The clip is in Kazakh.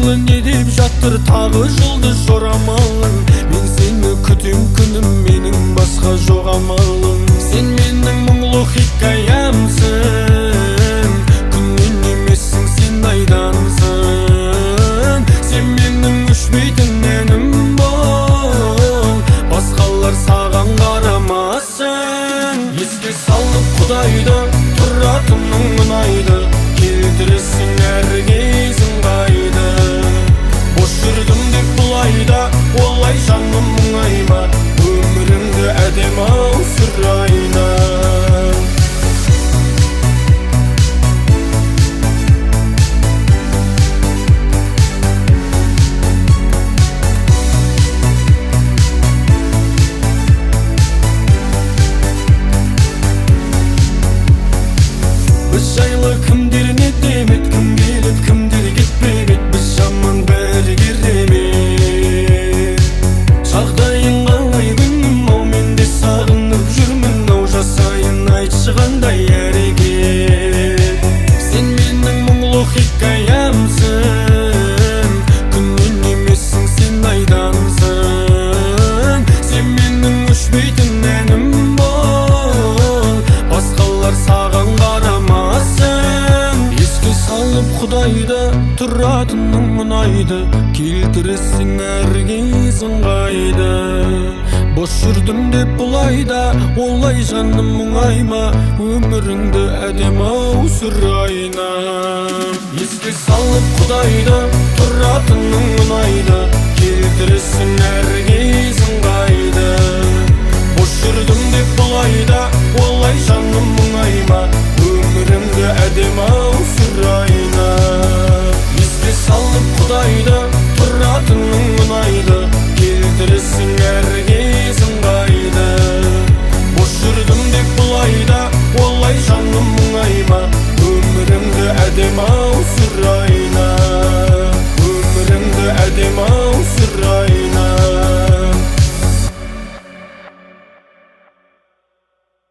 жайлы не деп жатыр тағы жұлдыз жорамалың. Мен сені күтем күнім, менің басқа жоқ амалым. Сен менің мұңлы хикаямсың, күннен емессің, сен айдансың. Сен менің өшпейтін әнім бол, басқалар саған қарамасын. Еске салып Құдайды, тұратының ұнайды, келтіресің әр кезің қайды. Бош жүрдім деп бұлайда, олай жаным мұңайма, өміріңді әдем-ау сүрайна. Біз жайлы кімдер не демет, кім келет, кімдер кетпемет, біз жаман бәрі керемет. Жағдайың қалай күнім, ау мен де сағынып жүрмін, ау жасайын айтшы қандай әрекет. Сен менің мұңлы хикаямсың, күннен емессің, сен айдансың. Сен менің өшпейтін әнім бол, басқалар саған қарамасын. Еске салып Құдайды, тұратының ұнайды, келтіресің әр кезің қайды. Бош жүрдім деп бұлайда, олай жаным мұңайма, өміріңді әдем-ау сүрайна. Еске салып Құдайды, тұратының ұнайды, келтіресің әр кезің